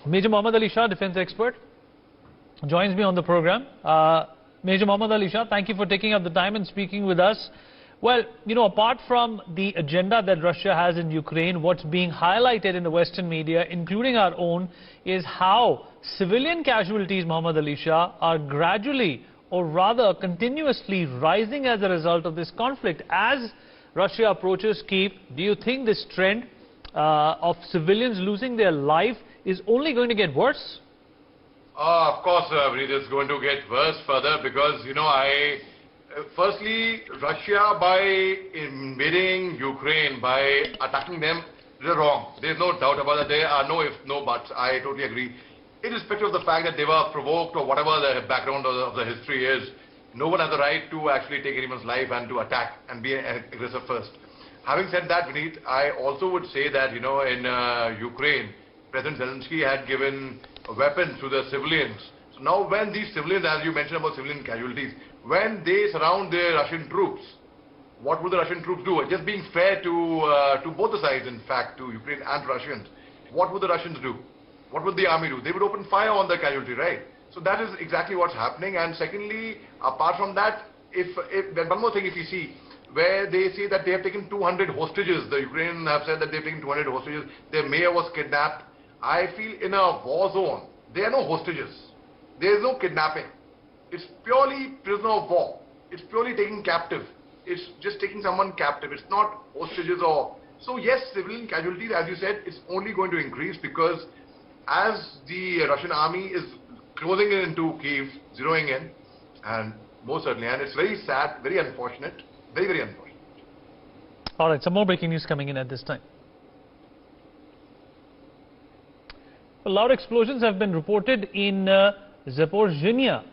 Major Mohammed Ali Shah, defense expert, joins me on the program. Major Mohammed Ali Shah, thank you for taking up the time and speaking with us. Well, you know, apart from the agenda that Russia has in Ukraine, what's being highlighted in the Western media, including our own, is how civilian casualties, Mohammed Ali Shah, are gradually, or rather continuously, rising as a result of this conflict. As Russia approaches Kyiv, do you think this trend of civilians losing their life is only going to get worse? Of course, it is going to get worse further because, you know, firstly, Russia, by invading Ukraine, by attacking them, they're wrong. There's no doubt about it. There are no ifs, no buts. I totally agree. Irrespective of the fact that they were provoked or whatever the background of the history is, no one has the right to actually take anyone's life and to attack and be aggressive first. Having said that, Vineet, I also would say that, you know, in Ukraine, President Zelensky had given weapons to the civilians. So now when these civilians, as you mentioned about civilian casualties, when they surround the Russian troops, what would the Russian troops do? Just being fair to both the sides, in fact, to Ukraine and Russians, what would the Russians do? What would the army do? They would open fire on the casualty, right? So that is exactly what's happening. And secondly, apart from that, one more thing, if you see, where they say that they have taken 200 hostages, the Ukrainians have said that they've taken 200 hostages, their mayor was kidnapped. I feel in a war zone, there are no hostages. There is no kidnapping. It's purely prisoner of war. It's purely taking captive. It's just taking someone captive. It's not hostages or... So yes, civilian casualties, as you said, it's only going to increase because as the Russian army is closing in into Kyiv, zeroing in, and most certainly, and it's very sad, very unfortunate, very, very unfortunate. All right, some more breaking news coming in at this time. Well, loud explosions have been reported in Zaporizhzhia,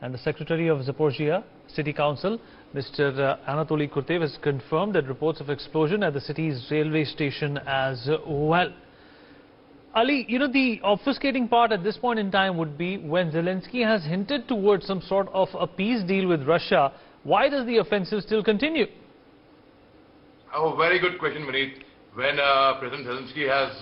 and the Secretary of Zaporizhzhia City Council, Mr. Anatoly Kurtev, has confirmed that reports of explosion at the city's railway station as well. Ali, you know, the obfuscating part at this point in time would be when Zelensky has hinted towards some sort of a peace deal with Russia, why does the offensive still continue? Oh, very good question, Vineet. When President Zelensky has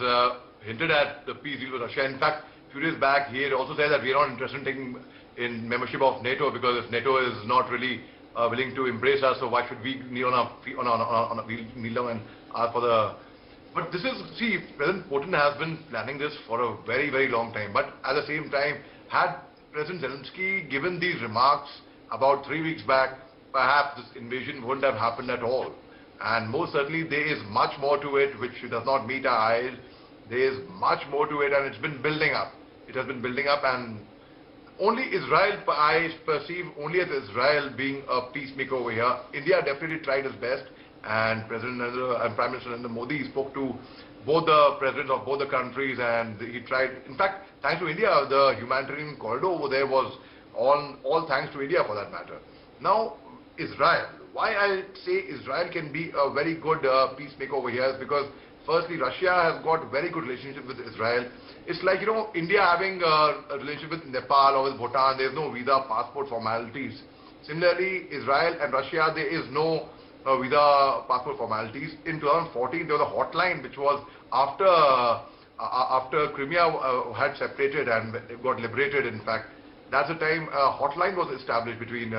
hinted at the peace deal with Russia, in fact, a few days back, he had also said that we are not interested in taking in membership of NATO because if NATO is not really willing to embrace us, so why should we kneel down and ask for the... But this is, see, President Putin has been planning this for a very, very long time. But at the same time, had President Zelensky given these remarks about 3 weeks back, perhaps this invasion wouldn't have happened at all. And most certainly there is much more to it which does not meet our eyes. There is much more to it and it's been building up. It has been building up and only Israel, I perceive only as Israel being a peacemaker over here. India definitely tried its best. And President and Prime Minister Narendra Modi spoke to both the presidents of both the countries and he tried, in fact, thanks to India, the humanitarian corridor over there was all thanks to India for that matter. Now, Israel, why I say Israel can be a very good peacemaker over here is because firstly, Russia has got very good relationship with Israel. It's like, you know, India having a relationship with Nepal or with Bhutan, there's no visa, passport formalities. Similarly, Israel and Russia, there is no visa passport formalities. In 2014, there was a hotline which was after Crimea had separated and got liberated, in fact. That's the time a hotline was established between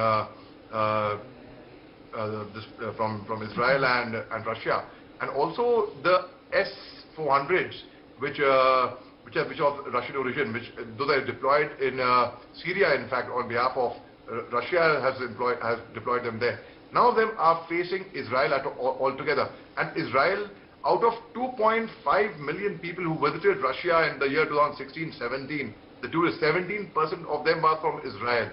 from Israel and Russia. And also the S-400s, which are Russian origin, which those are deployed in Syria, in fact, on behalf of Russia has deployed them there. None of them are facing Israel altogether. And Israel, out of 2.5 million people who visited Russia in the year 2016-17, the tourists, 17% of them are from Israel.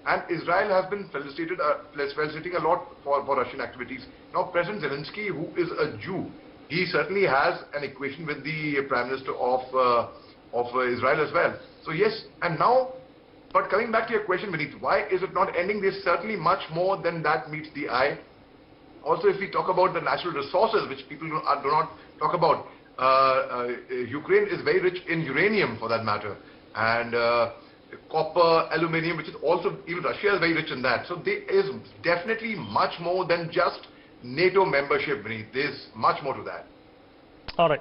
And Israel has been felicitating a lot for Russian activities. Now, President Zelensky, who is a Jew, he certainly has an equation with the Prime Minister of Israel as well. So yes, and now, but coming back to your question, Vineet, why is it not ending? There's certainly much more than that meets the eye. Also, if we talk about the natural resources, which people do not talk about, Ukraine is very rich in uranium, for that matter, and copper, aluminium, which is also, even Russia is very rich in that. So there is definitely much more than just NATO membership, Vineet. There's much more to that. All right.